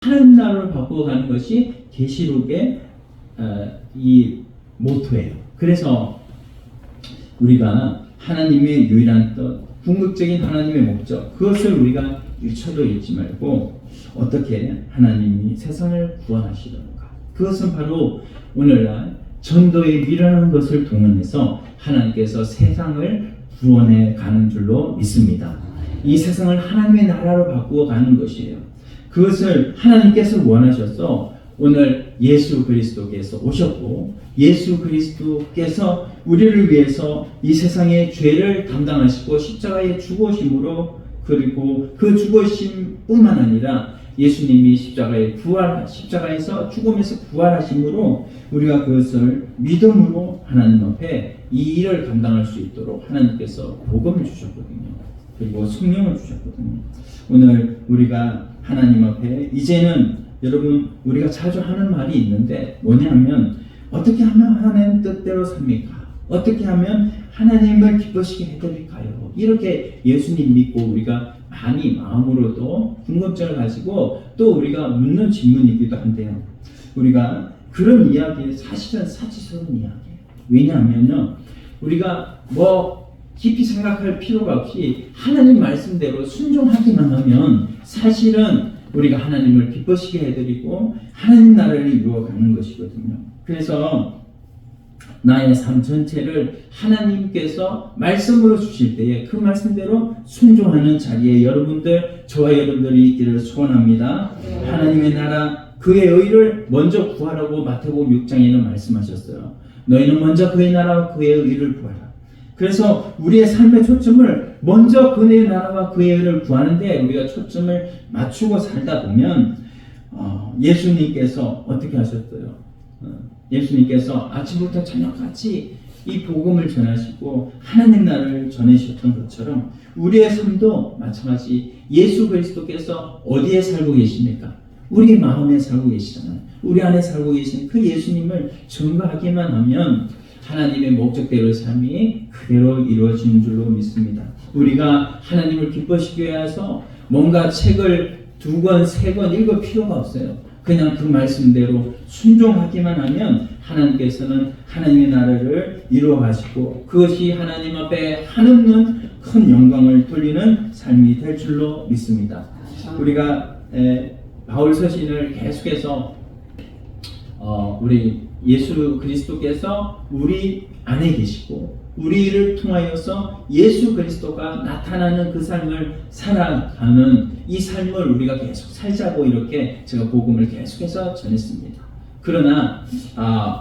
하나님 나라로 바꾸어가는 것이 계시록의 이 모토예요. 그래서 우리가 하나님의 유일한 뜻, 궁극적인 하나님의 목적, 그것을 우리가 유쳐도 잊지 말고 어떻게 하나님이 세상을 구원하시려는가, 그것은 바로 오늘날 전도에 미련한 것을 동원해서 하나님께서 세상을 구원해 가는 줄로 믿습니다. 이 세상을 하나님의 나라로 바꾸어 가는 것이에요. 그것을 하나님께서 원하셔서 오늘 예수 그리스도께서 오셨고, 예수 그리스도께서 우리를 위해서 이 세상의 죄를 담당하시고 십자가에 죽으심으로, 그리고 그 죽으심뿐만 아니라 예수님이 십자가에서 죽음에서 부활하심으로 우리가 그것을 믿음으로 하나님 앞에 이 일을 감당할 수 있도록 하나님께서 복음을 주셨거든요. 그리고 성령을 주셨거든요. 오늘 우리가 하나님 앞에 이제는, 여러분, 우리가 자주 하는 말이 있는데 뭐냐면, 어떻게 하면 하나님 뜻대로 삽니까? 어떻게 하면 하나님을 기쁘시게 해드릴까요? 이렇게 예수님 믿고 우리가 많이 마음으로도 궁금증을 가지고 또 우리가 묻는 질문이기도 한데요. 우리가 그런 이야기, 사실은 사치스러운 이야기예요. 왜냐하면요, 우리가 깊이 생각할 필요가 없이 하나님 말씀대로 순종하기만 하면 사실은 우리가 하나님을 기쁘시게 해드리고 하나님 나라를 이루어가는 것이거든요. 그래서 나의 삶 전체를 하나님께서 말씀으로 주실 때에 그 말씀대로 순종하는 자리에 여러분들, 저와 여러분들이 있기를 소원합니다. 하나님의 나라, 그의 의를 먼저 구하라고 마태복음 6장에는 말씀하셨어요. 너희는 먼저 그의 나라와 그의 의를 구하라. 그래서 우리의 삶의 초점을 먼저 그의 나라와 그의 의를 구하는데 우리가 초점을 맞추고 살다 보면 예수님께서 어떻게 하셨어요? 예수님께서 아침부터 저녁까지 이 복음을 전하시고 하나님 나라를 전해주셨던 것처럼 우리의 삶도 마찬가지, 예수 그리스도께서 어디에 살고 계십니까? 우리 마음에 살고 계시잖아요. 우리 안에 살고 계신 그 예수님을 증거하기만 하면 하나님의 목적대로의 삶이 그대로 이루어지는 줄로 믿습니다. 우리가 하나님을 기쁘시게 위해서 뭔가 책을 2권, 3권 읽을 필요가 없어요. 그냥 그 말씀대로 순종하기만 하면 하나님께서는 하나님의 나라를 이루어 가시고 그것이 하나님 앞에 한없는 큰 영광을 돌리는 삶이 될 줄로 믿습니다. 우리가 바울 서신을 계속해서 우리 예수 그리스도께서 우리 안에 계시고 우리를 통하여서 예수 그리스도가 나타나는 그 삶을 살아가는 이 삶을 우리가 계속 살자고 이렇게 제가 복음을 계속해서 전했습니다. 그러나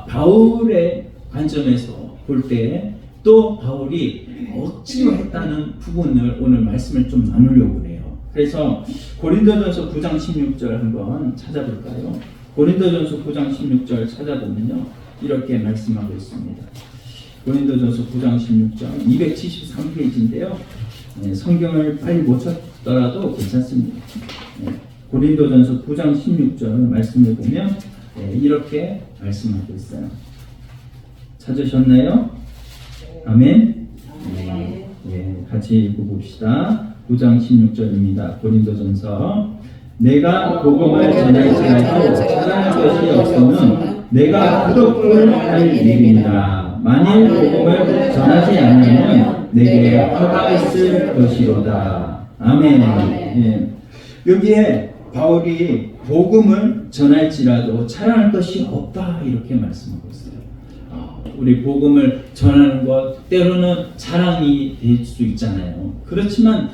바울의 관점에서 볼 때 또 바울이 억지로 했다는 부분을 오늘 말씀을 좀 나누려고 해요. 그래서 고린도전서 9장 16절 한번 찾아볼까요? 고린도전서 9장 16절 찾아보면요, 이렇게 말씀하고 있습니다. 고린도전서 9장 16절 273페이지인데요. 성경을 빨리 못 찾더라도 괜찮습니다. 고린도전서 9장 16절 말씀을 보면 이렇게 말씀하고 있어요. 찾으셨나요? 아멘. 같이 읽어봅시다. 9장 16절입니다. 고린도전서. 내가 복음을 전할지라도 찾아낼 것이 없으면 내가 부득불 할 일입니다. 만일 복음을 전하지 않으면 내게 화가 있을 것이로다. 아멘. 여기에 바울이 복음을 전할지라도 자랑할 것이 없다 이렇게 말씀하고 있어요. 우리 복음을 전하는 것 때로는 자랑이 될 수 있잖아요. 그렇지만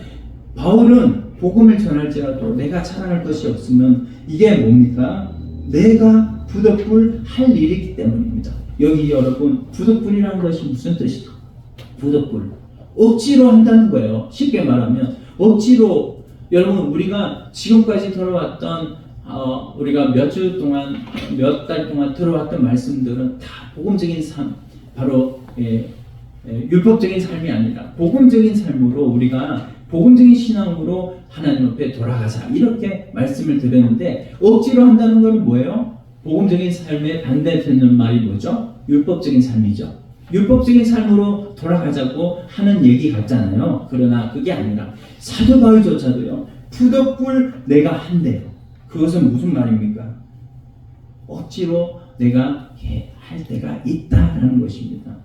바울은 복음을 전할지라도 내가 자랑할 것이 없으면 이게 뭡니까? 내가 부득불 할 일이기 때문입니다. 여기 여러분, 부득불이라는 것이 무슨 뜻이죠? 부득불, 억지로 한다는 거예요. 쉽게 말하면 억지로. 여러분, 우리가 지금까지 들어왔던 우리가 몇 주 동안, 몇 달 동안 들어왔던 말씀들은 다 복음적인 삶, 바로 율법적인 삶이 아니라 복음적인 삶으로 우리가 복음적인 신앙으로 하나님 앞에 돌아가자 이렇게 말씀을 드렸는데, 억지로 한다는 건 뭐예요? 복음적인 삶에 반대되는 말이 뭐죠? 율법적인 삶이죠. 율법적인 삶으로 돌아가자고 하는 얘기 같잖아요. 그러나 그게 아니라 사도 바울조차도요, 부득불 내가 한대요. 그것은 무슨 말입니까? 억지로 내가 할 때가 있다라는 것입니다.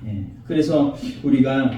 예. 그래서 우리가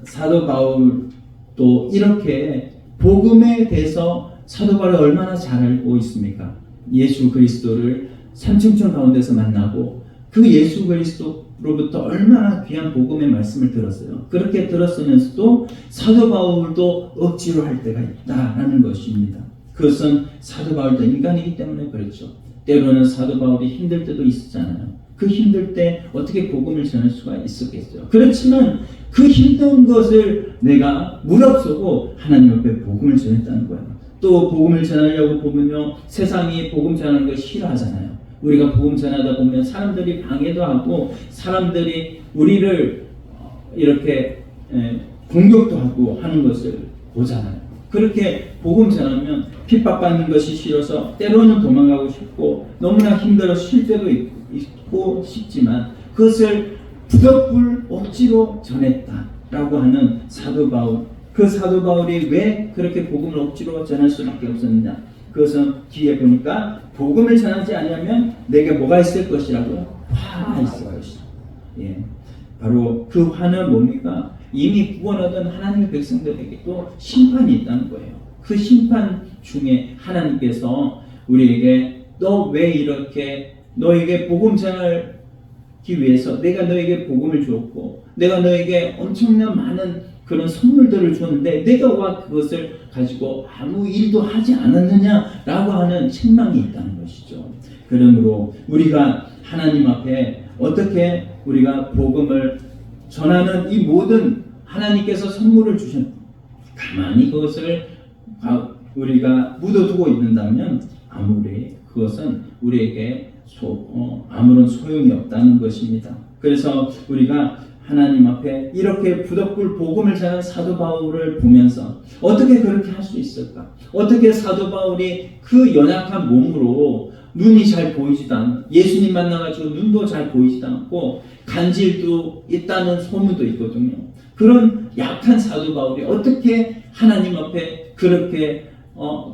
사도 바울도 이렇게 복음에 대해서 사도 바울이 얼마나 잘 알고 있습니까? 예수 그리스도를 삼층천 가운데서 만나고 그 예수 그리스도로부터 얼마나 귀한 복음의 말씀을 들었어요. 그렇게 들었으면서도 사도 바울도 억지로 할 때가 있다라는 것입니다. 그것은 사도 바울도 인간이기 때문에 그렇죠. 때로는 사도 바울이 힘들 때도 있었잖아요. 그 힘들 때 어떻게 복음을 전할 수가 있었겠어요. 그렇지만 그 힘든 것을 내가 무릅쓰고 하나님 앞에 복음을 전했다는 거예요. 또 복음을 전하려고 보면요, 세상이 복음 전하는 걸 싫어하잖아요. 우리가 복음 전하다 보면 사람들이 방해도 하고 사람들이 우리를 이렇게 공격도 하고 하는 것을 보잖아요. 그렇게 복음 전하면 핍박받는 것이 싫어서 때로는 도망가고 싶고 너무나 힘들어서 쉴 때도 있고 싶지만 그것을 부득불 억지로 전했다라고 하는 사도 바울. 그 사도 바울이 왜 그렇게 복음을 억지로 전할 수밖에 없었느냐? 그것은 뒤에 보니까 복음을 전하지 않으면 내게 뭐가 있을 것이라고요? 화가 있을 것이다. 예. 바로 그 화는 뭡니까? 이미 구원 얻은 하나님의 백성들에게도 심판이 있다는 거예요. 그 심판 중에 하나님께서 우리에게 너 왜 이렇게 너에게 복음 전하기 위해서 내가 너에게 복음을 주었고 내가 너에게 엄청난 많은 그런 선물들을 주었는데 내가 와 그것을 가지고 아무 일도 하지 않았느냐라고 하는 책망이 있다는 것이죠. 그러므로 우리가 하나님 앞에 어떻게 우리가 복음을 전하는 이 모든 하나님께서 선물을 주신 가만히 그것을 우리가 묻어두고 있는다면 아무리 그것은 우리에게 아무런 소용이 없다는 것입니다. 그래서 우리가 하나님 앞에 이렇게 부득불 복음을 전한 사도 바울을 보면서 어떻게 그렇게 할 수 있을까? 어떻게 사도 바울이 그 연약한 몸으로 눈이 잘 보이지도 않고 예수님 만나가지고 눈도 잘 보이지도 않고 간질도 있다는 소문도 있거든요. 그런 약한 사도 바울이 어떻게 하나님 앞에 그렇게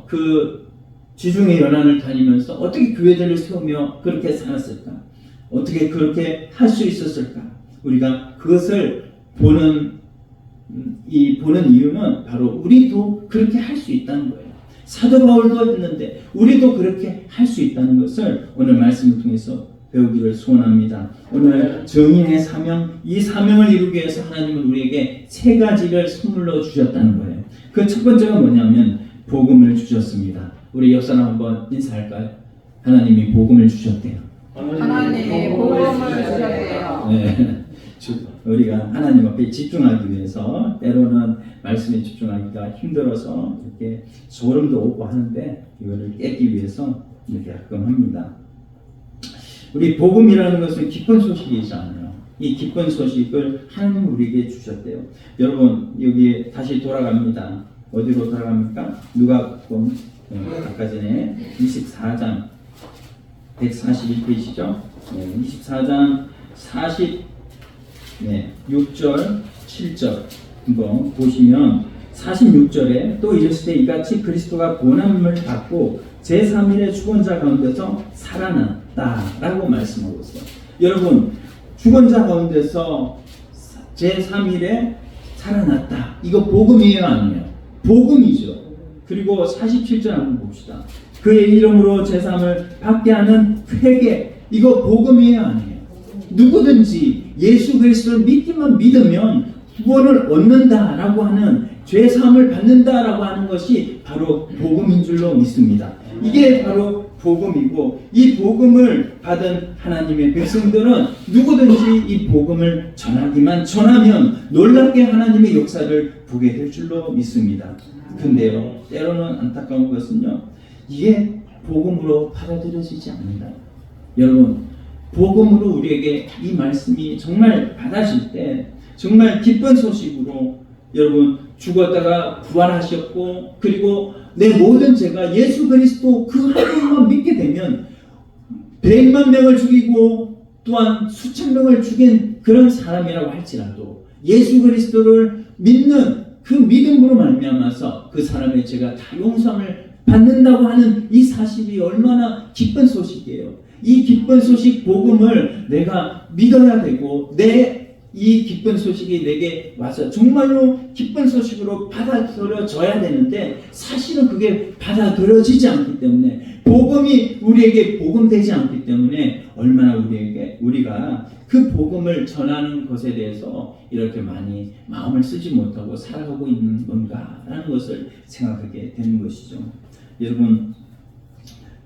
그 지중해 연안을 다니면서 어떻게 교회들을 세우며 그렇게 살았을까? 어떻게 그렇게 할 수 있었을까? 우리가 그것을 보는 이유는 바로 우리도 그렇게 할 수 있다는 거예요. 사도 바울도 했는데 우리도 그렇게 할 수 있다는 것을 오늘 말씀을 통해서 배우기를 소원합니다. 오늘 정인의 사명, 이 사명을 이루기 위해서 하나님은 우리에게 세 가지를 선물로 주셨다는 거예요. 그 첫 번째가 뭐냐면 복음을 주셨습니다. 우리 옆 사람 한번 인사할까요? 하나님이 복음을 주셨대요. 하나님이 복음을 주셨대요. 네. 우리가 하나님 앞에 집중하기 위해서 때로는 말씀에 집중하기가 힘들어서 이렇게 소름도 오고 하는데 이거를 깨기 위해서 이렇게 가끔 합니다. 우리 복음이라는 것은 기쁜 소식이잖아요. 이 기쁜 소식을 하나님이 우리에게 주셨대요. 여러분 여기 다시 돌아갑니다. 어디로 돌아갑니까? 누가복음 아까 전에 24장 141페이지죠. 24장 6절 7절 한번 보시면 46절에 또 이르시되 이같이 그리스도가 고난을 받고 제3일의 죽은 자 가운데서 살아났다라고 말씀하고 있어요. 여러분 죽은 자 가운데서 제3일에 살아났다. 이거 복음이에요 아니에요? 복음이죠. 그리고 47절 한번 봅시다. 그의 이름으로 제3을 받게 하는 회개. 이거 복음이에요 아니에요? 누구든지 예수 그리스도를 믿기만 믿으면 구원을 얻는다라고 하는 죄사함을 받는다라고 하는 것이 바로 복음인 줄로 믿습니다. 이게 바로 복음이고 이 복음을 받은 하나님의 백성들은 누구든지 이 복음을 전하면 놀랍게 하나님의 역사를 보게 될 줄로 믿습니다. 근데요 때로는 안타까운 것은요 이게 복음으로 받아들여지지 않는다. 여러분 복음으로 우리에게 이 말씀이 정말 받아질 때 정말 기쁜 소식으로 여러분 죽었다가 부활하셨고 그리고 내 모든 죄가 예수 그리스도 그 한 분만 믿게 되면 100만 명을 죽이고 또한 수천 명을 죽인 그런 사람이라고 할지라도 예수 그리스도를 믿는 그 믿음으로 말미암아서 그 사람의 죄가 다 용서함을 받는다고 하는 이 사실이 얼마나 기쁜 소식이에요. 이 기쁜 소식 복음을 내가 믿어야 되고 이 기쁜 소식이 내게 와서 정말로 기쁜 소식으로 받아들여져야 되는데 사실은 그게 받아들여지지 않기 때문에 복음이 우리에게 복음되지 않기 때문에 얼마나 우리가 그 복음을 전하는 것에 대해서 이렇게 많이 마음을 쓰지 못하고 살아가고 있는 건가라는 것을 생각하게 되는 것이죠. 여러분,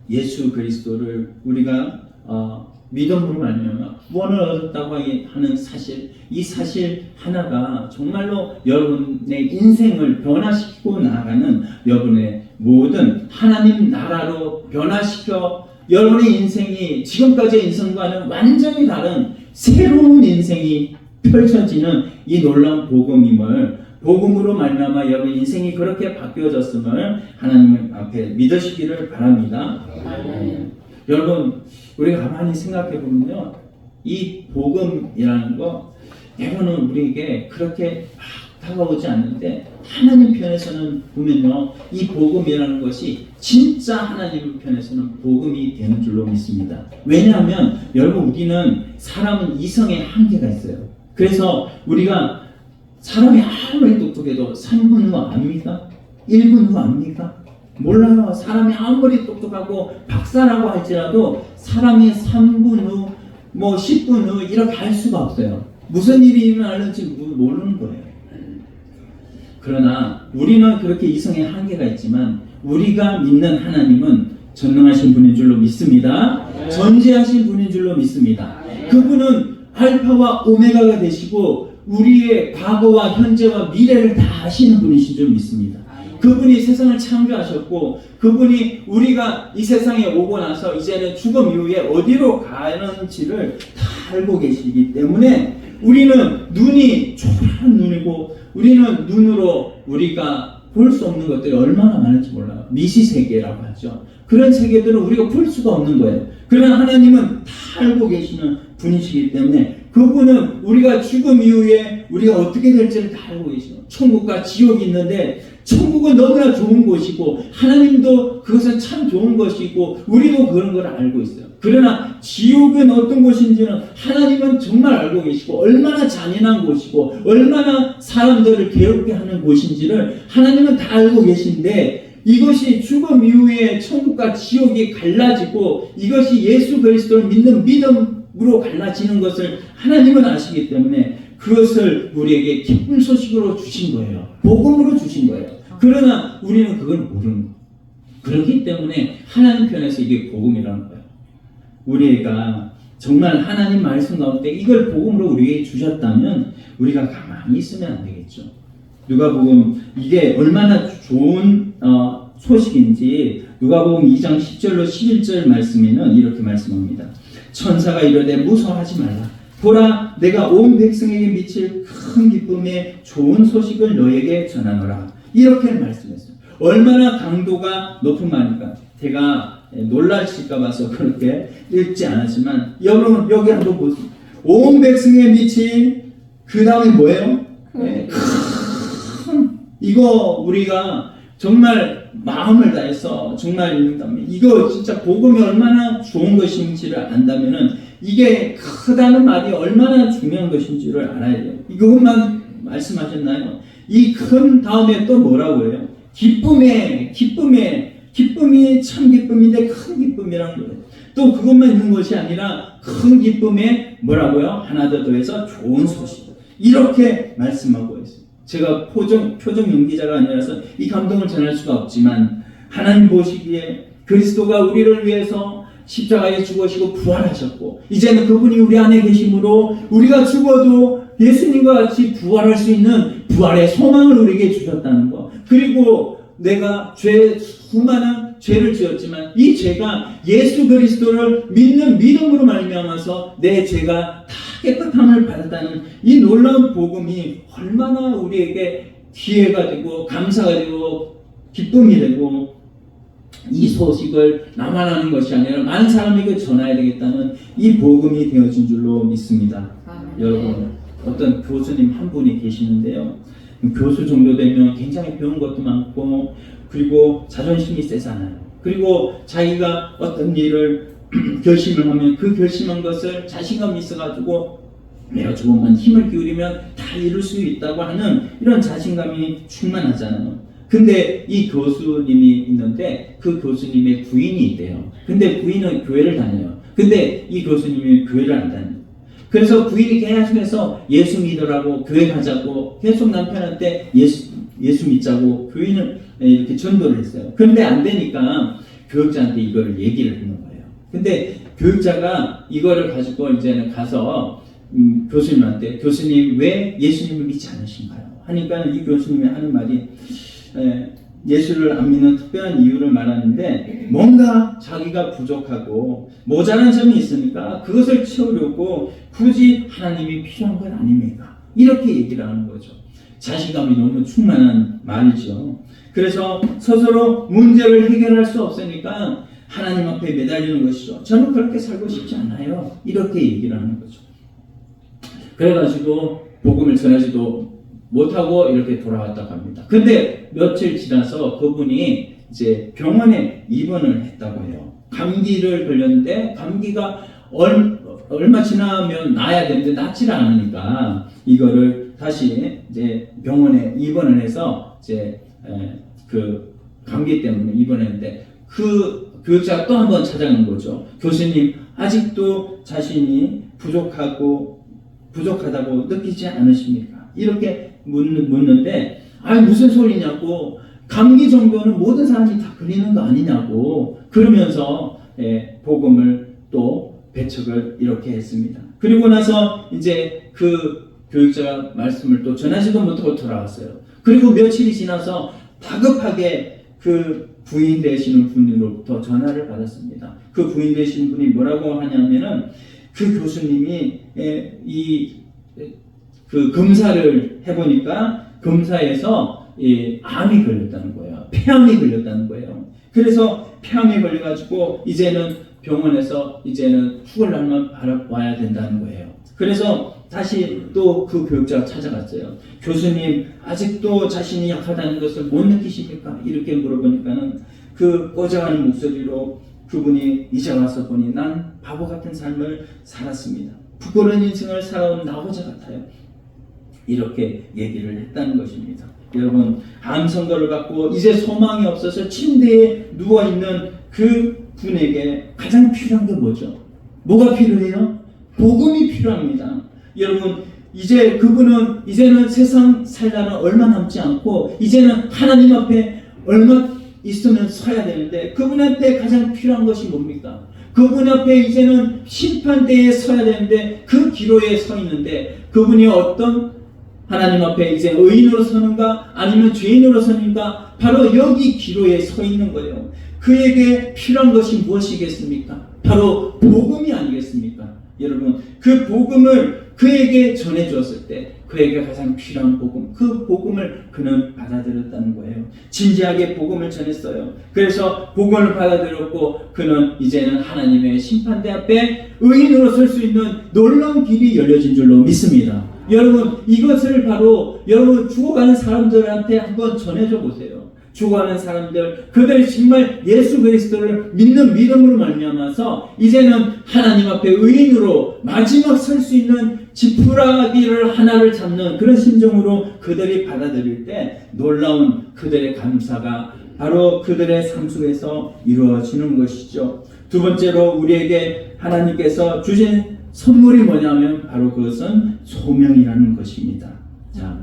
예수 그리스도를 우리가 믿음으로 말미암아 구원을 얻었다고 하는 사실, 이 사실 하나가 정말로 여러분의 인생을 변화시키고 나아가는 여러분의 모든 하나님 나라로 변화시켜 여러분의 인생이 지금까지의 인생과는 완전히 다른 새로운 인생이 펼쳐지는 이 놀라운 복음으로 말미암아 여러분 인생이 그렇게 바뀌어졌음을 하나님 앞에 믿으시기를 바랍니다. 여러분, 우리가 가만히 생각해 보면요, 이 복음이라는 거 때로는 우리에게 그렇게 막 다가오지 않는데 하나님 편에서는 보면요, 이 복음이라는 것이 진짜 하나님 편에서는 복음이 되는 줄로 믿습니다. 왜냐하면 여러분, 우리는 사람은 이성의 한계가 있어요. 그래서 우리가 사람이 아무리 똑똑해도 3분 후 압니까? 1분 후 압니까? 몰라요. 사람이 아무리 똑똑하고 박사라고 할지라도 사람이 3분 후, 10분 후 이렇게 할 수가 없어요. 무슨 일이 일어나는지 모르는 거예요. 그러나 우리는 그렇게 이성의 한계가 있지만 우리가 믿는 하나님은 전능하신 분인 줄로 믿습니다. 전지하신 분인 줄로 믿습니다. 그분은 알파와 오메가가 되시고 우리의 과거와 현재와 미래를 다 아시는 분이신 줄 믿습니다. 그분이 세상을 창조하셨고 그분이 우리가 이 세상에 오고 나서 이제는 죽음 이후에 어디로 가는지를 다 알고 계시기 때문에 우리는 눈이 초라한 눈이고 우리는 눈으로 우리가 볼 수 없는 것들이 얼마나 많은지 몰라요. 미시세계라고 하죠. 그런 세계들은 우리가 볼 수가 없는 거예요. 그러나 하나님은 다 알고 계시는 분이시기 때문에 그분은 우리가 죽음 이후에 우리가 어떻게 될지를 다 알고 계시고 천국과 지옥이 있는데 천국은 너무나 좋은 곳이고 하나님도 그것은 참 좋은 것이고 우리도 그런 걸 알고 있어요. 그러나 지옥은 어떤 곳인지는 하나님은 정말 알고 계시고 얼마나 잔인한 곳이고 얼마나 사람들을 괴롭게 하는 곳인지를 하나님은 다 알고 계신데 이것이 죽음 이후에 천국과 지옥이 갈라지고 이것이 예수 그리스도를 믿는 믿음으로 갈라지는 것을 하나님은 아시기 때문에 그것을 우리에게 기쁜 소식으로 주신 거예요. 복음으로 주신 거예요. 그러나 우리는 그걸 모르는 거예요. 그렇기 때문에 하나님 편에서 이게 복음이라는 거예요. 우리가 정말 하나님 말씀 가운데 이걸 복음으로 우리에게 주셨다면 우리가 가만히 있으면 안 되겠죠. 누가복음 이게 얼마나 좋은 소식인지 누가복음 2장 10절로 11절 말씀에는 이렇게 말씀합니다. 천사가 이르되 무서워하지 말라. 보라, 내가 온 백성에게 미칠 큰 기쁨의 좋은 소식을 너에게 전하노라. 이렇게 말씀했어요. 얼마나 강도가 높은 말입니까? 제가 놀라실까 봐서 그렇게 읽지 않았지만 여러분 여기 한번 보세요. 온 백성에 미칠 그 다음에 뭐예요? 이거 우리가 정말 마음을 다해서 정말 읽는다면 이거 진짜 복음이 얼마나 좋은 것인지를 안다면은 이게 크다는 말이 얼마나 중요한 것인지를 알아야 돼요. 이것만 말씀하셨나요? 이 큰 다음에 또 뭐라고 해요? 기쁨이 참 기쁨인데 큰 기쁨이라는 거예요. 또 그것만 있는 것이 아니라 큰 기쁨에 뭐라고요? 하나 더 더해서 좋은 소식. 이렇게 말씀하고 있어요. 제가 표정 연기자가 아니라서 이 감동을 전할 수가 없지만 하나님 보시기에 그리스도가 우리를 위해서 십자가에 죽으시고 부활하셨고 이제는 그분이 우리 안에 계심으로 우리가 죽어도 예수님과 같이 부활할 수 있는 부활의 소망을 우리에게 주셨다는 거. 그리고 내가 수많은 죄를 지었지만 이 죄가 예수 그리스도를 믿는 믿음으로 말미암아서 내 죄가 다 깨끗함을 받았다는 이 놀라운 복음이 얼마나 우리에게 기회가 되고 감사가 되고 기쁨이 되고 이 소식을 나만 아는 것이 아니라 많은 사람에게 전해야 되겠다는 이 복음이 되어진 줄로 믿습니다. 여러분 어떤 교수님 한 분이 계시는데요. 교수 정도 되면 굉장히 배운 것도 많고 그리고 자존심이 세잖아요. 그리고 자기가 어떤 일을 결심을 하면 그 결심한 것을 자신감이 있어가지고 내가 조금만 힘을 기울이면 다 이룰 수 있다고 하는 이런 자신감이 충만하잖아요. 근데 이 교수님이 있는데 그 교수님의 부인이 있대요. 근데 부인은 교회를 다녀요. 근데 이 교수님이 교회를 안 다녀요. 그래서 부인이 계속해서 예수 믿으라고 교회 가자고 계속 남편한테 예수 믿자고 부인을 이렇게 전도를 했어요. 그런데 안 되니까 교육자한테 이걸 얘기를 하는 거예요. 근데 교육자가 이거를 가지고 이제는 가서 교수님한테 교수님 왜 예수님을 믿지 않으신가요? 하니까 이 교수님이 하는 말이 예수를 안 믿는 특별한 이유를 말하는데 뭔가 자기가 부족하고 모자란 점이 있으니까 그것을 채우려고 굳이 하나님이 필요한 건 아닙니까? 이렇게 얘기를 하는 거죠. 자신감이 너무 충만한 말이죠. 그래서 스스로 문제를 해결할 수 없으니까 하나님 앞에 매달리는 것이죠. 저는 그렇게 살고 싶지 않아요. 이렇게 얘기를 하는 거죠. 그래가지고 복음을 전하지도 못하고 이렇게 돌아왔다고 합니다. 근데 며칠 지나서 그분이 이제 병원에 입원을 했다고 해요. 감기를 걸렸는데 감기가 얼마 지나면 나아야 되는데 낫지를 않으니까 이거를 다시 이제 병원에 입원을 해서 이제 그 감기 때문에 입원했는데 그 교육자가 또 한 번 찾아간 거죠. 교수님 아직도 자신이 부족하다고 느끼지 않으십니까? 이렇게 묻는데 무슨 소리냐고 감기 정도는 모든 사람이 다 걸리는 거 아니냐고 그러면서 복음을 또 배척을 이렇게 했습니다. 그리고 나서 이제 그 교육자가 말씀을 또 전하지도 못하고 돌아왔어요. 그리고 며칠이 지나서 다급하게 그 부인 되시는 분으로부터 전화를 받았습니다. 그 부인 되시는 분이 뭐라고 하냐면은 그 교수님이 그 검사를 해보니까 검사에서 암이 걸렸다는 거예요. 폐암이 걸렸다는 거예요. 그래서 폐암이 걸려가지고 이제는 병원에서 이제는 죽을날만 바라봐야 된다는 거예요. 그래서 다시 또 그 교육자가 찾아갔어요. 교수님 아직도 자신이 약하다는 것을 못 느끼십니까? 이렇게 물어보니까는 그 꺼져가는 목소리로 그분이 이제 와서 보니 난 바보 같은 삶을 살았습니다. 부끄러운 인생을 살아온 나고자 같아요. 이렇게 얘기를 했다는 것입니다. 여러분 암 선고를 받고 이제 소망이 없어서 침대에 누워있는 그 분에게 가장 필요한 게 뭐죠? 뭐가 필요해요? 복음이 필요합니다. 여러분 이제 그분은 이제는 세상 살 날은 얼마 남지 않고 이제는 하나님 앞에 얼마 있으면 서야 되는데 그분한테 가장 필요한 것이 뭡니까? 그분 앞에 이제는 심판대에 서야 되는데 그 기로에 서 있는데 그분이 어떤 하나님 앞에 이제 의인으로 서는가 아니면 죄인으로 서는가 바로 여기 기로에 서 있는 거예요. 그에게 필요한 것이 무엇이겠습니까? 바로 복음이 아니겠습니까? 여러분 그 복음을 그에게 전해 주었을 때 그에게 가장 필요한 복음 그 복음을 그는 받아들였다는 거예요. 진지하게 복음을 전했어요. 그래서 복음을 받아들였고 그는 이제는 하나님의 심판대 앞에 의인으로 설 수 있는 놀라운 길이 열려진 줄로 믿습니다. 여러분 이것을 바로 여러분 죽어가는 사람들한테 한번 전해줘 보세요. 죽어가는 사람들 그들이 정말 예수 그리스도를 믿는 믿음으로 말미암아서 이제는 하나님 앞에 의인으로 마지막 설 수 있는 지푸라기를 하나를 잡는 그런 심정으로 그들이 받아들일 때 놀라운 그들의 감사가 바로 그들의 삶 속에서 이루어지는 것이죠. 두 번째로 우리에게 하나님께서 주신 선물이 뭐냐면 바로 그것은 소명이라는 것입니다. 자,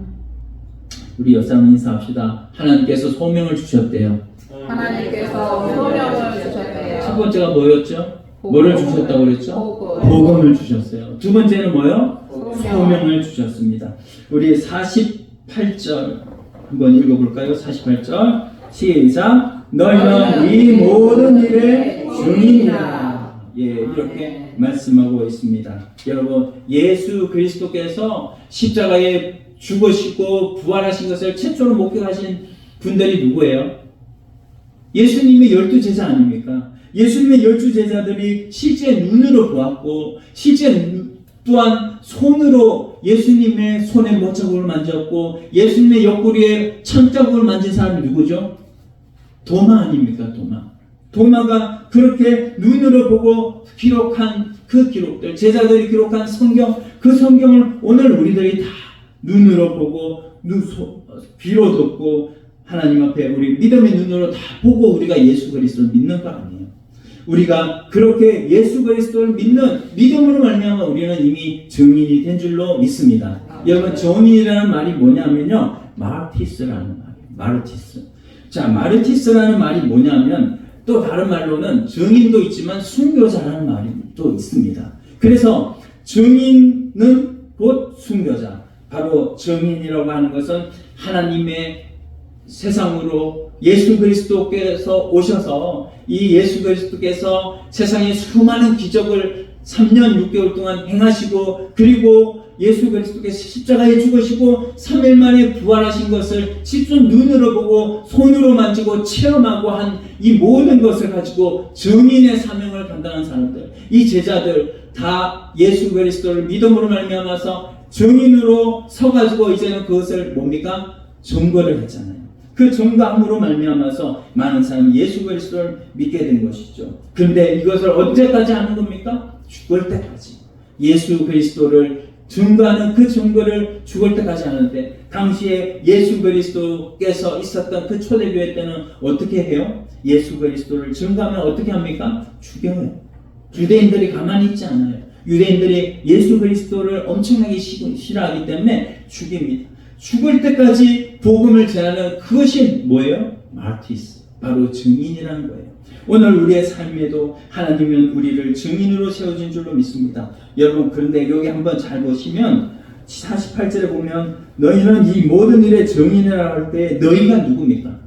우리 여러분 인사합시다. 하나님께서 소명을 주셨대요. 하나님께서 소명을 주셨대요. 첫 번째가 뭐였죠? 뭐를 주셨다고 그랬죠? 복음을 주셨어요. 두 번째는 뭐요? 소명을 주셨습니다. 우리 48절 한번 읽어볼까요? 48절 시작. 너희는 이 모든 일의 증인이라. 이렇게 말씀하고 있습니다. 여러분 예수 그리스도께서 십자가에 죽으시고 부활하신 것을 최초로 목격하신 분들이 누구예요? 예수님의 12제자 아닙니까? 예수님의 12제자들이 실제 눈으로 보았고 실제 또한 손으로 예수님의 손에 못자국을 만졌고 예수님의 옆구리에 천자국을 만진 사람이 누구죠? 도마 아닙니까? 도마가 그렇게 눈으로 보고 기록한 그 기록들, 제자들이 기록한 성경, 그 성경을 오늘 우리들이 다 눈으로 보고 귀로 듣고 하나님 앞에 우리 믿음의 눈으로 다 보고 우리가 예수 그리스도를 믿는 거 아니에요. 우리가 그렇게 예수 그리스도를 믿는 믿음으로 말미암아 우리는 이미 증인이 된 줄로 믿습니다. 여러분, 증인이라는 말이 뭐냐면요, 마르티스라는 말이에요. 마르티스. 자, 마르티스라는 말이 뭐냐면 또 다른 말로는 증인도 있지만 순교자라는 말이 또 있습니다. 그래서 증인은 곧 순교자. 바로 증인이라고 하는 것은 하나님의 세상으로 예수 그리스도께서 오셔서 이 예수 그리스도께서 세상에 수많은 기적을 3년 6개월 동안 행하시고, 그리고 예수 그리스도께서 십자가에 죽으시고 3일 만에 부활하신 것을 직접 눈으로 보고 손으로 만지고 체험하고 한 이 모든 것을 가지고 증인의 사명을 감당한 사람들, 이 제자들 다 예수 그리스도를 믿음으로 말미암아서 증인으로 서가지고 이제는 그것을 뭡니까? 증거를 했잖아요. 그 증거함으로 말미암아서 많은 사람이 예수 그리스도를 믿게 된 것이죠. 그런데 이것을 언제까지 하는 겁니까? 죽을 때까지. 예수 그리스도를 증거하는 그 증거를 죽을 때까지 하는데, 당시에 예수 그리스도께서 있었던 그 초대교회 때는 어떻게 해요? 예수 그리스도를 증거하면 어떻게 합니까? 죽여요. 유대인들이 가만히 있지 않아요. 유대인들이 예수 그리스도를 엄청나게 싫어하기 때문에 죽입니다. 죽을 때까지 복음을 전하는 그것이 뭐예요? 마르티스, 바로 증인이라는 거예요. 오늘 우리의 삶에도 하나님은 우리를 증인으로 세워진 줄로 믿습니다. 여러분, 그런데 여기 한번 잘 보시면 48절에 보면 너희는 이 모든 일의 증인이라 할 때 너희가 누굽니까?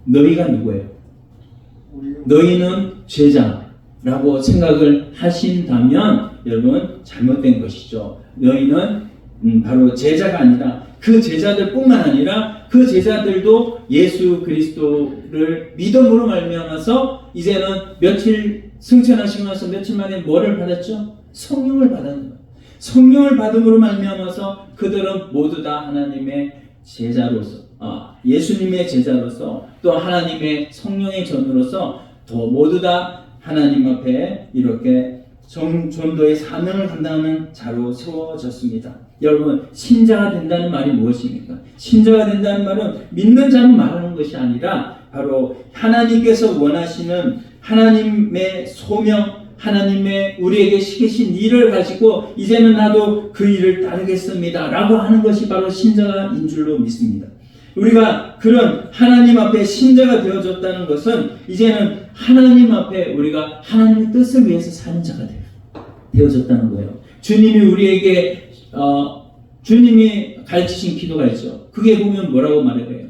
너희가 누구예요? 너희는 제자라고 생각을 하신다면 여러분, 잘못된 것이죠. 너희는 바로 제자가 아니라, 그 제자들 뿐만 아니라 그 제자들도 예수 그리스도를 믿음으로 말미암아서 이제는 며칠 승천하시고 나서 며칠 만에 뭐를 받았죠? 성령을 받았는 거예요. 성령을 받음으로 말미암아서 그들은 모두 다 하나님의 제자로서, 예수님의 제자로서, 또 하나님의 성령의 전으로서 또 모두 다 하나님 앞에 이렇게 전도의 사명을 감당하는 자로 세워졌습니다. 여러분, 신자가 된다는 말이 무엇입니까? 신자가 된다는 말은 믿는 자만 말하는 것이 아니라 바로 하나님께서 원하시는 하나님의 소명, 하나님의 우리에게 시키신 일을 가지고 이제는 나도 그 일을 따르겠습니다 라고 하는 것이 바로 신자인 줄로 믿습니다. 우리가 그런 하나님 앞에 신자가 되어졌다는 것은 이제는 하나님 앞에 우리가 하나님의 뜻을 위해서 사는 자가 되어졌다는 거예요. 주님이 우리에게 주님이 가르치신 기도가 있죠. 그게 보면 뭐라고 말해요?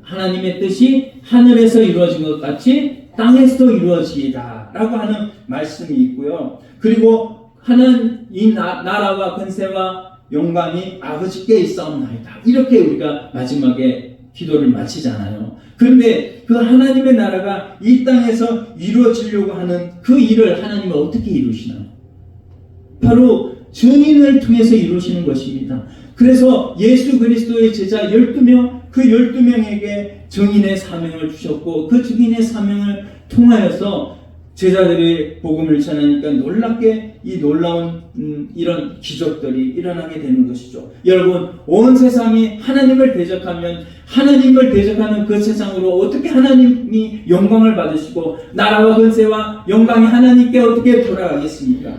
하나님의 뜻이 하늘에서 이루어진 것 같이 땅에서도 이루어지이다 라고 하는 말씀이 있고요. 그리고 이 나라와 권세와 영광이 아버지께 있사옵나이다, 이렇게 우리가 마지막에 기도를 마치잖아요. 그런데 그 하나님의 나라가 이 땅에서 이루어지려고 하는 그 일을 하나님은 어떻게 이루시나요? 바로 증인을 통해서 이루시는 것입니다. 그래서 예수 그리스도의 제자 12명, 그 12명에게 증인의 사명을 주셨고, 그 증인의 사명을 통하여서 제자들이 복음을 전하니까 놀랍게 이 놀라운 이런 기적들이 일어나게 되는 것이죠. 여러분, 온 세상이 하나님을 대적하면 하나님을 대적하는 그 세상으로 어떻게 하나님이 영광을 받으시고 나라와 권세와 영광이 하나님께 어떻게 돌아가겠습니까?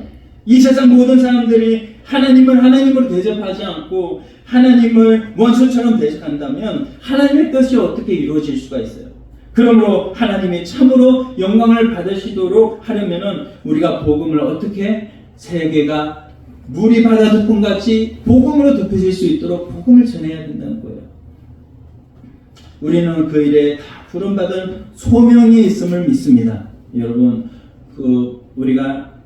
이 세상 모든 사람들이 하나님을 하나님으로 대접하지 않고 하나님을 원수처럼 대접한다면 하나님의 뜻이 어떻게 이루어질 수가 있어요? 그러므로 하나님이 참으로 영광을 받으시도록 하려면은 우리가 복음을 어떻게 세계가 물이 바다 덮음 같이 복음으로 덮여질 수 있도록 복음을 전해야 된다는 거예요. 우리는 그 일에 다 부름받은 소명이 있음을 믿습니다. 여러분, 우리가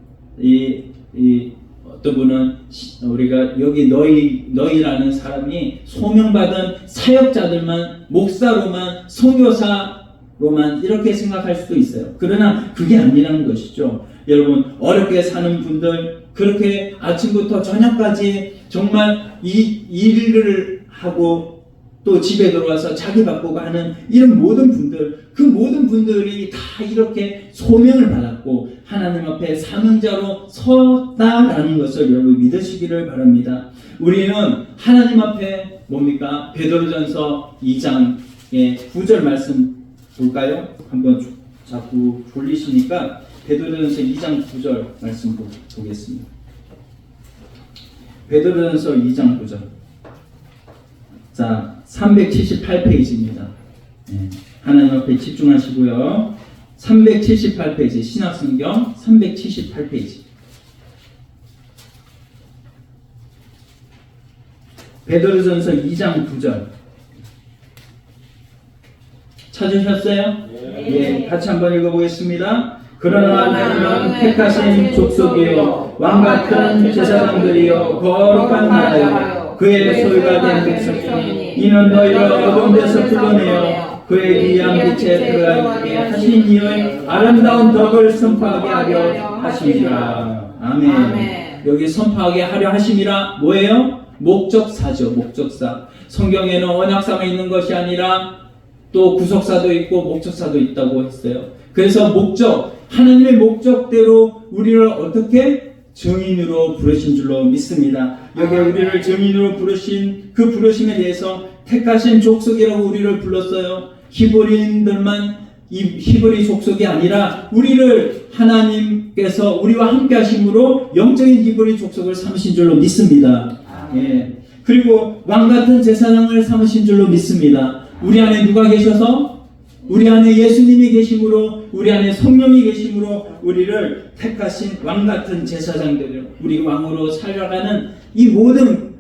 어떤 분은 우리가 여기 너희라는 사람이 소명받은 사역자들만, 목사로만, 선교사로만 이렇게 생각할 수도 있어요. 그러나 그게 아니라는 것이죠. 여러분, 어렵게 사는 분들, 그렇게 아침부터 저녁까지 정말 이 일을 하고 또 집에 들어와서 자기 바쁘고 하는 이런 모든 분들, 그 모든 분들이 다 이렇게 소명을 받았고 하나님 앞에 사명자로 섰다라는 것을 여러분 믿으시기를 바랍니다. 우리는 하나님 앞에 뭡니까? 베드로전서 2장의 9절 말씀 볼까요? 한번 자꾸 돌리시니까 베드로전서 2장 9절 말씀 보겠습니다. 베드로전서 2장 9절. 자, 378페이지입니다. 네, 하나님 앞에 집중하시고요. 378페이지, 신약성경 378페이지. 베드로전서 2장 9절. 찾으셨어요? 네. 같이 한번 읽어보겠습니다. 그러나 너희는 택하신 족속이요 왕같은 제사장들이요 거룩한 나라요 그의 소유가 된 백성이니 이는 너희를 어두운 데서 불러내어 그의 귀한 빛에 들어가게 하신 이의 아름다운 덕을 선포하게 하려 하심이라. 아멘. 여기 선포하게 하려 하심이라 뭐예요? 목적사죠. 목적사. 성경에는 언약사만 있는 것이 아니라 또 구속사도 있고 목적사도 있다고 했어요. 그래서 목적, 하나님의 목적대로 우리를 어떻게 증인으로 부르신 줄로 믿습니다. 여기 우리를 증인으로 부르신 그 부르심에 대해서 택하신 족속이라고 우리를 불렀어요. 히브리인들만 이 히브리 족속이 아니라 우리를 하나님께서 우리와 함께 하심으로 영적인 히브리 족속을 삼으신 줄로 믿습니다. 예. 그리고 왕같은 제사장을 삼으신 줄로 믿습니다. 우리 안에 누가 계셔서? 우리 안에 예수님이 계심으로, 우리 안에 성령이 계심으로 우리를 택하신 왕같은 제사장들을 우리 왕으로 살아가는 이 모든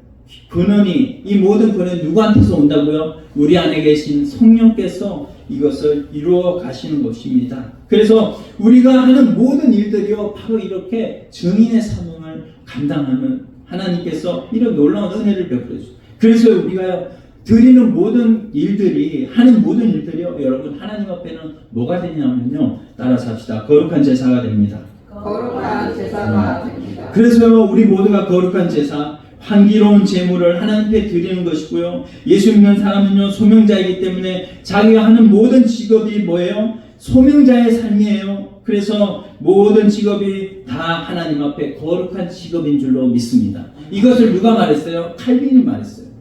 근원이, 이 모든 근원이 누구한테서 온다고요? 우리 안에 계신 성령께서 이것을 이루어 가시는 것입니다. 그래서 우리가 하는 모든 일들이요 바로 이렇게 증인의 사명을 감당하는 하나님께서 이런 놀라운 은혜를 베풀어 주세요. 그래서 우리가 드리는 모든 일들이, 하는 모든 일들이요 여러분 하나님 앞에는 뭐가 되냐면요, 따라서 합시다. 거룩한 제사가 됩니다. 거룩한 제사가 됩니다. 그래서 우리 모두가 거룩한 제사, 향기로운 제물을 하나님께 드리는 것이고요, 예수 믿는 사람은요 소명자이기 때문에 자기가 하는 모든 직업이 뭐예요? 소명자의 삶이에요. 그래서 모든 직업이 다 하나님 앞에 거룩한 직업인 줄로 믿습니다. 이것을 누가 말했어요? 칼빈이 말했어요.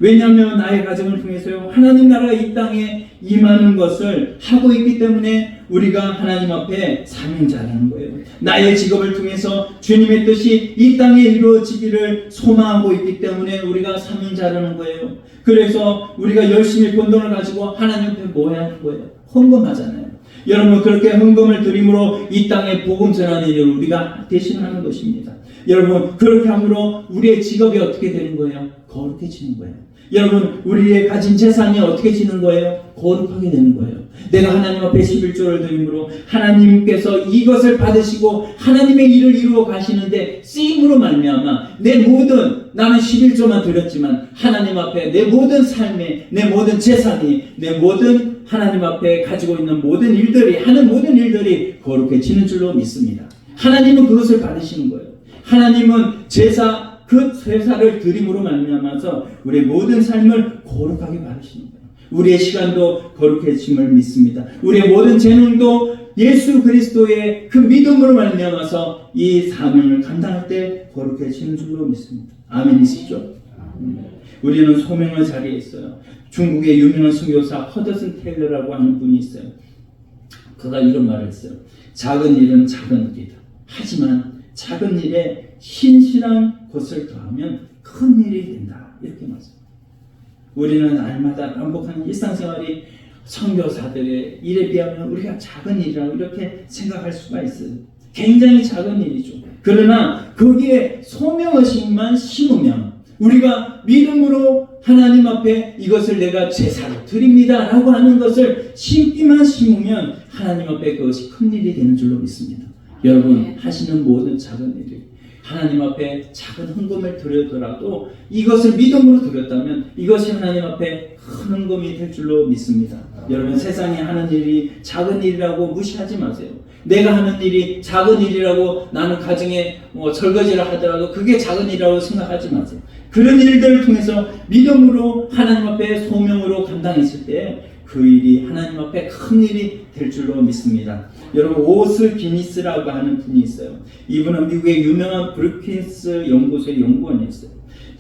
왜냐하면 나의 가정을 통해서요 하나님 나라가 이 땅에 임하는 것을 하고 있기 때문에 우리가 하나님 앞에 사명자라는 거예요. 나의 직업을 통해서 주님의 뜻이 이 땅에 이루어지기를 소망하고 있기 때문에 우리가 사명자라는 거예요. 그래서 우리가 열심히 번 돈을 가지고 하나님 앞에 뭐 해야 하는 거예요? 헌금하잖아요. 여러분 그렇게 헌금을 드림으로 이 땅에 복음 전하는 일을 우리가 대신하는 것입니다. 여러분 그렇게 함으로 우리의 직업이 어떻게 되는 거예요? 거룩해지는 거예요. 여러분 우리의 가진 재산이 어떻게 지는 거예요? 거룩하게 되는 거예요. 내가 하나님 앞에 11조를 드림으로 하나님께서 이것을 받으시고 하나님의 일을 이루어 가시는데 쓰임으로 말미암아 내 모든, 나는 11조만 드렸지만 하나님 앞에 내 모든 삶에, 내 모든 재산이, 내 모든 하나님 앞에 가지고 있는 모든 일들이, 하는 모든 일들이 거룩해지는 줄로 믿습니다. 하나님은 그것을 받으시는 거예요. 하나님은 제사, 그 제사를 드림으로 말미암아서 우리의 모든 삶을 거룩하게 받으시는 거예요. 우리의 시간도 거룩해짐을 믿습니다. 우리의 모든 재능도 예수 그리스도의 그 믿음으로 말미암아서 이 사명을 감당할 때 거룩해지는 줄로 믿습니다. 아멘이시죠? 우리는 소명의 자리에 있어요. 중국의 유명한 선교사 허드슨 테일러라고 하는 분이 있어요. 그가 이런 말을 했어요. 작은 일은 작은 일이다. 하지만 작은 일에 신실한 것을 더하면 큰 일이 된다. 이렇게 말씀합니다. 우리는 날마다 반복하는 일상생활이 선교사들의 일에 비하면 우리가 작은 일이라고 이렇게 생각할 수가 있어요. 굉장히 작은 일이죠. 그러나 거기에 소명의식만 심으면, 우리가 믿음으로 하나님 앞에 이것을 내가 제사로 드립니다 라고 하는 것을 심기만 심으면 하나님 앞에 그것이 큰 일이 되는 줄로 믿습니다. 여러분 하시는 모든 작은 일이 하나님 앞에 작은 헌금을 드리더라도 이것을 믿음으로 드렸다면 이것이 하나님 앞에 큰 헌금이 될 줄로 믿습니다. 여러분 세상에 하는 일이 작은 일이라고 무시하지 마세요. 내가 하는 일이 작은 일이라고, 나는 가정에 설거지를 하더라도 그게 작은 일이라고 생각하지 마세요. 그런 일들을 통해서 믿음으로 하나님 앞에 소명으로 감당했을 때 그 일이 하나님 앞에 큰 일이 될 줄로 믿습니다. 여러분, 오스 기니스라고 하는 분이 있어요. 이분은 미국의 유명한 브루킨스 연구소의 연구원이었어요.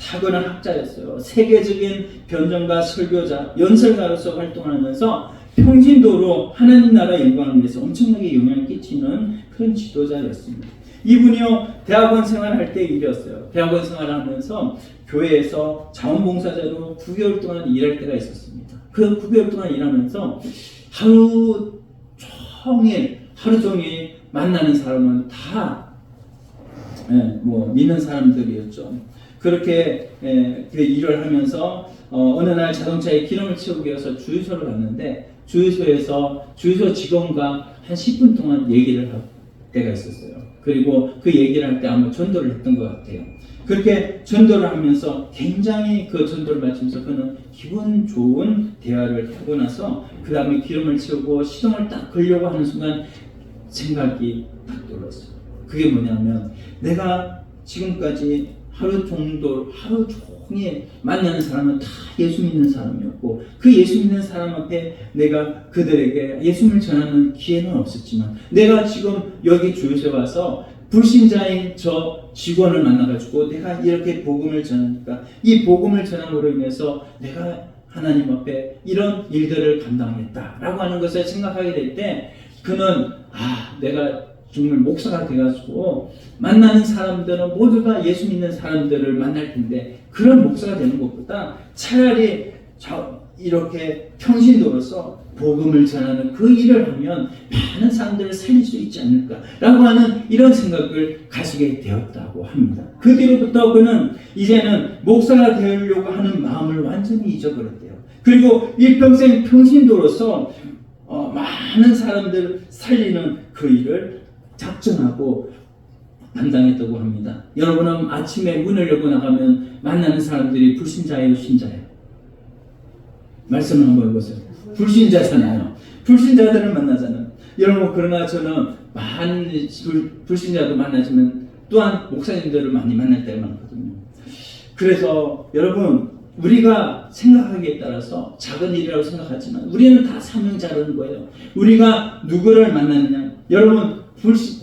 탁월한 학자였어요. 세계적인 변정가, 설교자, 연설가로서 활동하면서 평신도로 하나님 나라 영광을 위해서 엄청나게 영향을 끼치는 그런 지도자였습니다. 이분이요, 대학원 생활할 때 일이었어요. 대학원 생활하면서 교회에서 자원봉사자로 9개월 동안 일할 때가 있었습니다. 그 9개월 동안 일하면서 하루 종일 만나는 사람은 다 믿는 사람들이었죠. 그렇게 그 일을 하면서 어느 날 자동차에 기름을 채우기 위해서 주유소를 갔는데 주유소에서 주유소 직원과 한 10분 동안 얘기를 할 때가 있었어요. 그리고 그 얘기를 할 때 아마 전도를 했던 것 같아요. 그렇게 전도를 하면서 굉장히 그 전도를 마치면서 그는 기분 좋은 대화를 하고 나서 그 다음에 기름을 채우고 시동을 딱 걸려고 하는 순간 생각이 딱 들었어요. 그게 뭐냐면 내가 지금까지 하루 종일 만나는 사람은 다 예수 믿는 사람이었고 그 예수 믿는 사람 앞에 내가 그들에게 예수를 전하는 기회는 없었지만 내가 지금 여기 주유소에 와서 불신자인 저 직원을 만나가지고 내가 이렇게 복음을 전하니까 이 복음을 전함으로 인해서 내가 하나님 앞에 이런 일들을 감당했다라고 하는 것을 생각하게 될 때 그는 내가 정말 목사가 돼가지고 만나는 사람들은 모두 다 예수 믿는 사람들을 만날 텐데 그런 목사가 되는 것보다 차라리 이렇게 평신도로서 복음을 전하는 그 일을 하면 많은 사람들을 살릴 수 있지 않을까라고 하는 이런 생각을 가지게 되었다고 합니다. 그 뒤로부터 그는 이제는 목사가 되려고 하는 마음을 완전히 잊어버렸대요. 그리고 일평생 평신도로서 많은 사람들을 살리는 그 일을 작정하고 감당했다고 합니다. 여러분은 아침에 문을 열고 나가면 만나는 사람들이 불신자예요, 신자예요? 말씀을 한번 해보세요. 불신자잖아요. 불신자들을 만나잖아요. 여러분, 그러나 저는 많은 불신자도 만나지만 또한 목사님들을 많이 만날 때가 많거든요. 그래서 여러분, 우리가 생각하기에 따라서 작은 일이라고 생각하지만 우리는 다 사명자라는 거예요. 우리가 누구를 만나느냐. 여러분,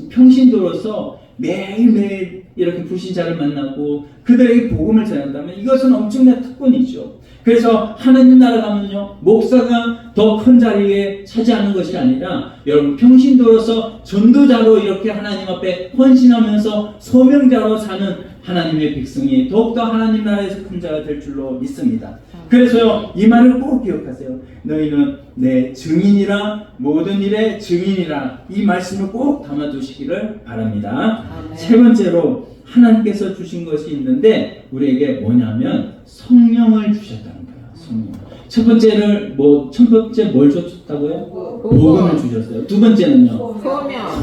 평신도로서 매일매일 이렇게 불신자를 만나고 그들에게 복음을 전한다면 이것은 엄청난 특권이죠. 그래서 하나님 나라 가면요, 목사가 더 큰 자리에 차지하는 것이 아니라 여러분 평신도로서 전도자로 이렇게 하나님 앞에 헌신하면서 소명자로 사는 하나님의 백성이 더욱더 하나님 나라에서 큰 자가 될 줄로 믿습니다. 그래서요, 이 말을 꼭 기억하세요. 너희는 내 증인이라, 모든 일의 증인이라. 이 말씀을 꼭 담아두시기를 바랍니다. 아멘. 세 번째로 하나님께서 주신 것이 있는데 우리에게 뭐냐면 성령을 주셨다는 거예요. 성령. 첫 번째 뭘 주셨다고요? 복음을 주셨어요. 두 번째는요,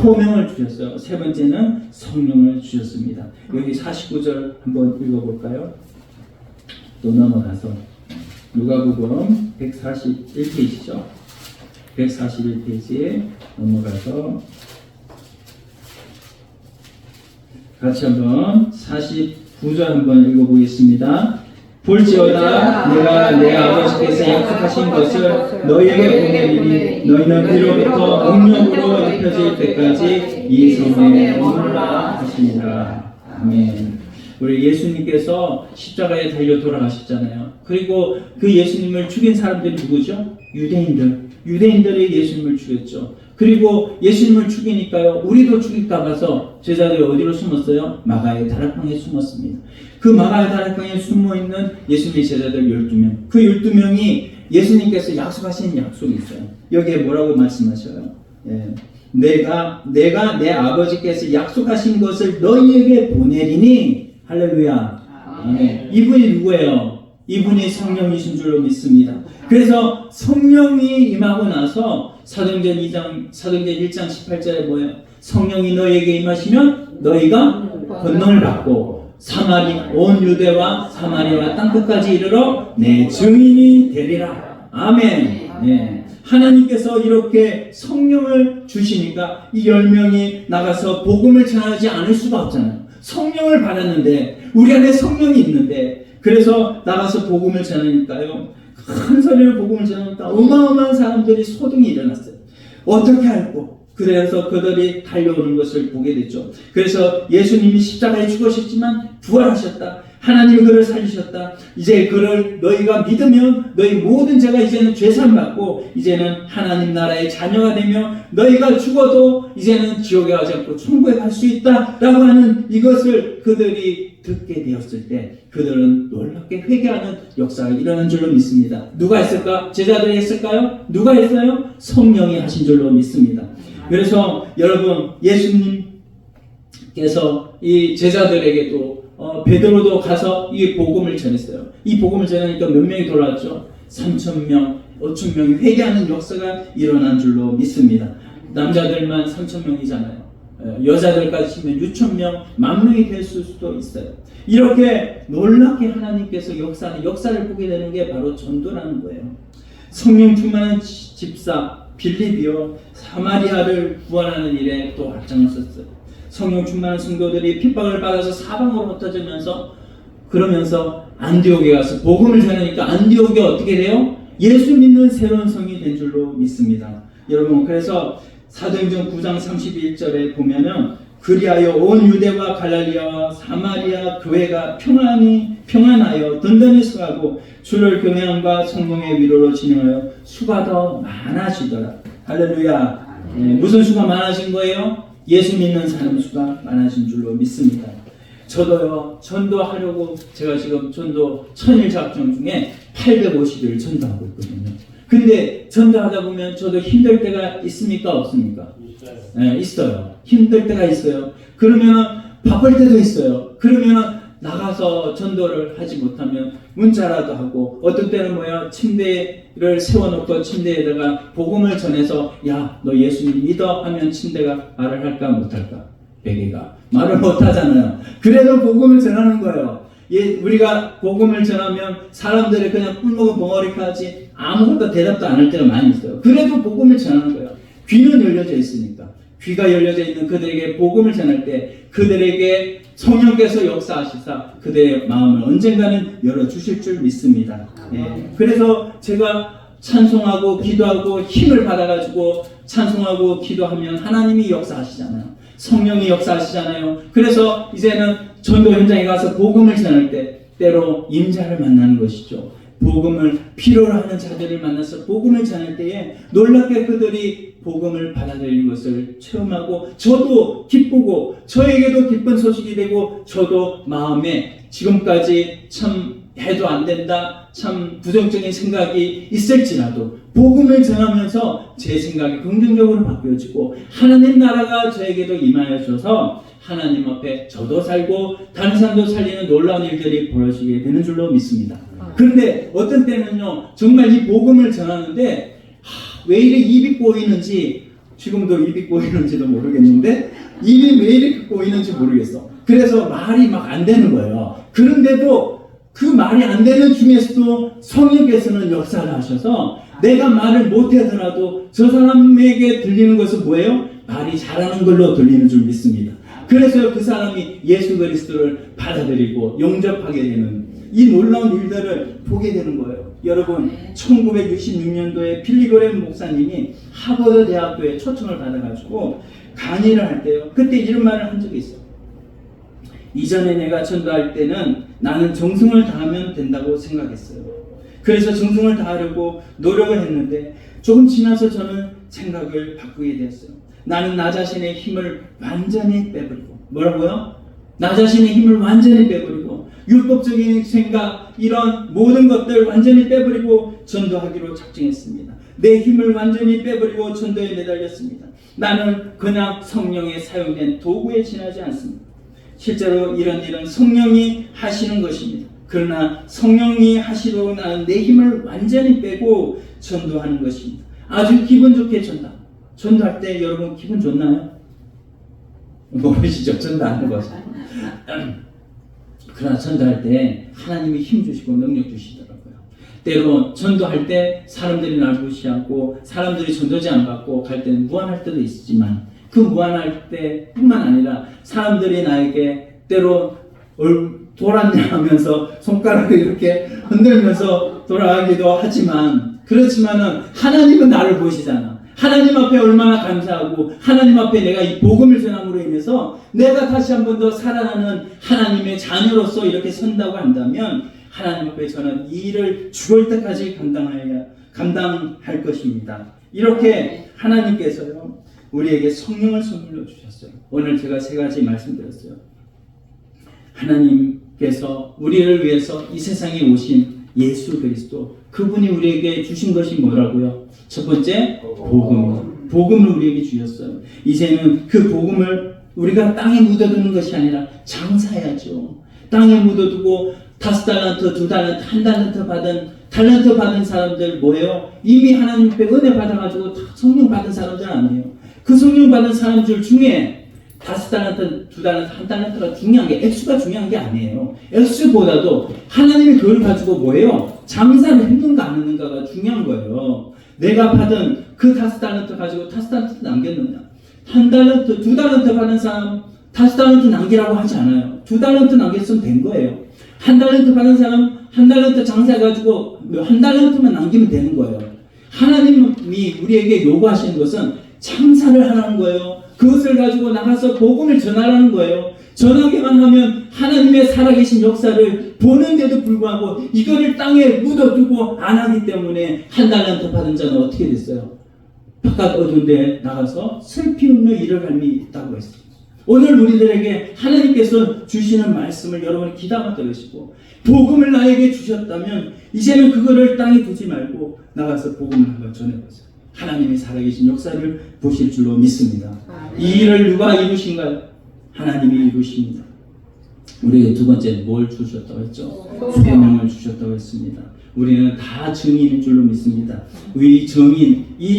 소명을 주셨어요. 세 번째는 성령을 주셨습니다. 여기 49절 한번 읽어볼까요? 또 넘어가서 누가복음 141페이지죠. 141페이지에 넘어가서 같이 한번 49절 한번 읽어보겠습니다. 볼지어다 내가 내 아버지께서 약속하신 것을 너희에게 보내리니 너희는 이로부터 능력으로 입혀질 때까지 이 성령에 머물라 하시니라. 아멘. 우리 예수님께서 십자가에 달려 돌아가셨잖아요. 그리고 그 예수님을 죽인 사람들이 누구죠? 유대인들이 예수님을 죽였죠. 그리고 예수님을 죽이니까요, 우리도 죽일까 봐서 제자들이 어디로 숨었어요? 마가의 다락방에 숨었습니다. 그 마가의 다락방에 숨어있는 예수님의 제자들 12명. 그 12명이 예수님께서 약속하신 약속이 있어요. 여기에 뭐라고 말씀하셔요? 내가 내 아버지께서 약속하신 것을 너희에게 보내리니 할렐루야. 아멘. 이분이 누구예요? 이분이 성령이신 줄로 믿습니다. 그래서 성령이 임하고 나서 사도행전 1장 18절에 뭐예요? 성령이 너희에게 임하시면 너희가 권능을 받고 온 유대와 사마리아와 땅끝까지 이르러 내 증인이 되리라. 아멘. 네. 하나님께서 이렇게 성령을 주시니까 이 10명이 나가서 복음을 전하지 않을 수가 없잖아요. 성령을 받았는데, 우리 안에 성령이 있는데, 그래서 나가서 복음을 전하니까요. 큰 소리로 복음을 전하니까 어마어마한 사람들이 소동이 일어났어요. 어떻게 할꼬? 그래서 그들이 달려오는 것을 보게 됐죠. 그래서 예수님이 십자가에 죽으셨지만 부활하셨다. 하나님이 그를 살리셨다. 이제 그를 너희가 믿으면 너희 모든 죄가 이제는 죄산 받고 이제는 하나님 나라의 자녀가 되며 너희가 죽어도 이제는 지옥에 가지 않고 천국에 갈 수 있다 라고 하는 이것을 그들이 듣게 되었을 때 그들은 놀랍게 회개하는 역사가 일어난 줄로 믿습니다. 누가 했을까? 제자들이 했을까요? 누가 했어요? 성령이 하신 줄로 믿습니다. 그래서 여러분 예수님께서 이 제자들에게도 베드로도 가서 이 복음을 전했어요. 이 복음을 전하니까 몇 명이 돌아왔죠? 3,000명, 5,000명이 회개하는 역사가 일어난 줄로 믿습니다. 남자들만 3,000명이잖아요. 여자들까지 치면 6,000명, 10,000명이 될 수도 있어요. 이렇게 놀랍게 하나님께서 역사를 보게 되는 게 바로 전도라는 거예요. 성령 충만한 집사 빌립이요 사마리아를 구원하는 일에 또 앞장을 섰어요. 성령 충만한 성도들이 핍박을 받아서 사방으로 흩어지면서 그러면서 안디옥에 가서 복음을 전하니까 안디옥이 어떻게 돼요? 예수 믿는 새로운 성이 된 줄로 믿습니다. 여러분 그래서 사도행전 9장 31절에 보면은 그리하여 온 유대와 갈릴리아와 사마리아 교회가 평안하여 든든히 서가고 주를 경외함과 성령의 위로로 진행하여 수가 더 많아지더라. 할렐루야. 무슨 수가 많아진 거예요? 예수 믿는 사람 수가 많아진 줄로 믿습니다. 저도요 전도하려고 제가 지금 전도 1000일 작정 중에 850일 전도하고 있거든요. 근데 전도하다 보면 저도 힘들 때가 있습니까? 없습니까? 네, 있어요. 힘들 때가 있어요. 그러면 바쁠 때도 있어요. 그러면 나가서 전도를 하지 못하면 문자라도 하고 어떤 때는 뭐야 침대를 세워놓고 침대에다가 복음을 전해서 야 너 예수님 믿어 하면 침대가 말을 할까 못할까? 베개가 말을 못하잖아요. 그래도 복음을 전하는 거예요. 우리가 복음을 전하면 사람들이 그냥 꿀먹은 벙어리까지 아무것도 대답도 안 할 때가 많이 있어요. 그래도 복음을 전하는 거예요. 귀는 열려져 있으니까. 귀가 열려져 있는 그들에게 복음을 전할 때 그들에게 성령께서 역사하시사 그들의 마음을 언젠가는 열어주실 줄 믿습니다. 그래서 제가 찬송하고 기도하고 힘을 받아가지고 찬송하고 기도하면 하나님이 역사하시잖아요. 성령이 역사하시잖아요. 그래서 이제는 전도 현장에 가서 복음을 전할 때 때로 임자를 만나는 것이죠. 복음을 필요로 하는 자들을 만나서 복음을 전할 때에 놀랍게 그들이 복음을 받아들이는 것을 체험하고 저도 기쁘고 저에게도 기쁜 소식이 되고 저도 마음에 지금까지 참 해도 안 된다 참 부정적인 생각이 있을지라도 복음을 전하면서 제 생각이 긍정적으로 바뀌어지고 하나님 나라가 저에게도 임하여 줘서 하나님 앞에 저도 살고 다른 사람도 살리는 놀라운 일들이 벌어지게 되는 줄로 믿습니다. 그런데 어떤 때는요 정말 이 복음을 전하는데 왜 이렇게 입이 꼬이는지 지금도 입이 꼬이는지도 모르겠는데 입이 왜 이렇게 꼬이는지 모르겠어. 그래서 말이 막 안 되는 거예요. 그런데도 그 말이 안 되는 중에서도 성령께서는 역사를 하셔서 내가 말을 못하더라도 저 사람에게 들리는 것은 뭐예요? 말이 잘하는 걸로 들리는 줄 믿습니다. 그래서 그 사람이 예수 그리스도를 받아들이고 영접하게 되는 이 놀라운 일들을 보게 되는 거예요. 여러분 1966년도에 빌리그램 목사님이 하버드 대학교에 초청을 받아가지고 강의를 할 때요. 그때 이런 말을 한 적이 있어요. 이전에 내가 전도할 때는 나는 정성을 다하면 된다고 생각했어요. 그래서 정성을 다하려고 노력을 했는데 조금 지나서 저는 생각을 바꾸게 되었어요. 나는 나 자신의 힘을 완전히 빼버리고 뭐라고요? 나 자신의 힘을 완전히 빼버리고 율법적인 생각 이런 모든 것들 완전히 빼버리고 전도하기로 작정했습니다. 내 힘을 완전히 빼버리고 전도에 매달렸습니다. 나는 그냥 성령에 사용된 도구에 지나지 않습니다. 실제로 이런 일은 성령이 하시는 것입니다. 그러나 성령이 하시도록 나는 내 힘을 완전히 빼고 전도하는 것입니다. 아주 기분 좋게 전도할 때 여러분 기분 좋나요? 모르시죠? 전도하는 것이. 그러나 전도할 때 하나님이 힘 주시고 능력 주시더라고요. 때로 전도할 때 사람들이 날 무시하고 사람들이 전도지 안 받고 갈 때는 무안할 때도 있지만 그 무안할 때뿐만 아니라 사람들이 나에게 때로 돌았냐 하면서 손가락을 이렇게 흔들면서 돌아가기도 하지만, 그렇지만은 하나님은 나를 보시잖아. 하나님 앞에 얼마나 감사하고, 하나님 앞에 내가 이 복음을 전함으로 인해서 내가 다시 한 번 더 살아나는 하나님의 자녀로서 이렇게 선다고 한다면, 하나님 앞에 저는 이 일을 죽을 때까지 감당할 것입니다. 이렇게 하나님께서요, 우리에게 성령을 선물로 주셨어요. 오늘 제가 3가지 말씀드렸어요. 하나님께서 우리를 위해서 이 세상에 오신 예수 그리스도, 그분이 우리에게 주신 것이 뭐라고요? 첫 번째, 복음을 우리에게 주셨어요. 이제는 그 복음을 우리가 땅에 묻어두는 것이 아니라 장사해야죠. 땅에 묻어두고 5달란트, 2달란트, 1달란트 받은 사람들 뭐예요? 이미 하나님 앞에 은혜 받아가지고 다 성령 받은 사람들 아니에요. 그 성령 받은 사람들 중에 5달란트, 2달란트, 1달란트가 중요한 게, 액수가 중요한 게 아니에요. 액수보다도 하나님이 그걸 가지고 뭐예요? 장사를 했는가 안 했는가가 중요한 거예요. 내가 받은 그 5달란트 가지고 5달란트 남겼느냐? 1달란트, 2달란트 받은 사람 5달란트 남기라고 하지 않아요. 2달란트 남겼으면 된 거예요. 1달란트 받은 사람 1달란트 장사해가지고 1달란트만 남기면 되는 거예요. 하나님이 우리에게 요구하시는 것은 장사를 하라는 거예요. 그것을 가지고 나가서 복음을 전하라는 거예요. 전하기만 하면 하나님의 살아계신 역사를 보는데도 불구하고 이거를 땅에 묻어두고 안 하기 때문에 1달란트 받은 자는 어떻게 됐어요? 바깥 어두운 데 나가서 슬피 울며 이를 할미 있다고 했어요. 오늘 우리들에게 하나님께서 주시는 말씀을 여러분이 귀담아 들으시고, 복음을 나에게 주셨다면 이제는 그거를 땅에 두지 말고 나가서 복음을 한번 전해보세요. 하나님의 살아계신 역사를 보실 줄로 믿습니다. 이 일을 누가 이루신가요? 하나님이 이루십니다. 우리에게 2번째 뭘 주셨다고 했죠? 소명을 주셨다고 했습니다. 우리는 다 증인인 줄로 믿습니다. 이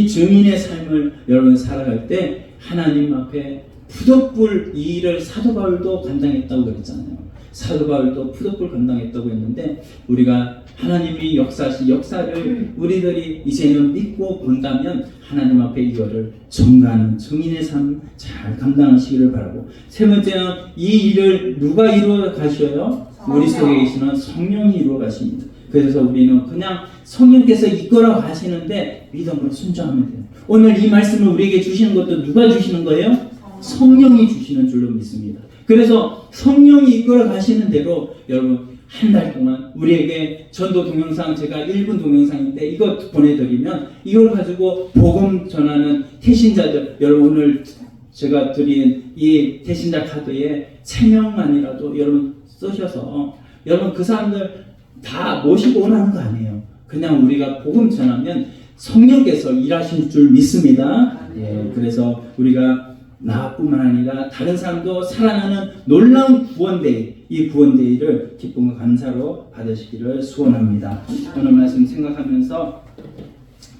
증인의 삶을 여러분 살아갈 때 하나님 앞에 푸덕불, 이 일을 사도 바울도 감당했다고 그랬잖아요. 사도 바울도 푸덕불 감당했다고 했는데, 우리가 하나님이 역사하신 역사를 우리들이 이제는 믿고 본다면 하나님 앞에 이거를 전가하는 증인의 삶 잘 감당하시기를 바라고, 3번째는 이 일을 누가 이루어 가셔요? 우리 속에 계시는 성령이 이루어 가십니다. 그래서 우리는 그냥 성령께서 이끌어 가시는데 믿음으로 순종하면 돼요. 오늘 이 말씀을 우리에게 주시는 것도 누가 주시는 거예요? 성령이 주시는 줄로 믿습니다. 그래서 성령이 이끌어 가시는 대로 여러분 한 달 동안 우리에게 전도 동영상, 제가 1분 동영상인데 이거 보내드리면 이걸 가지고 복음 전하는 태신자들, 여러분 오늘 제가 드린 이 태신자 카드에 3명만이라도 여러분 쓰셔서, 여러분 그 사람들 다 모시고 오라는 거 아니에요. 그냥 우리가 복음 전하면 성령께서 일하실 줄 믿습니다. 예, 그래서 우리가 나뿐만 아니라 다른 사람도 살아나는 놀라운 구원데이, 이 구원데이를 기쁨과 감사로 받으시기를 소원합니다. 오늘 말씀 생각하면서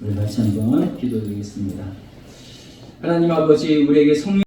우리 같이 한번 기도드리겠습니다. 하나님 아버지, 우리에게 성령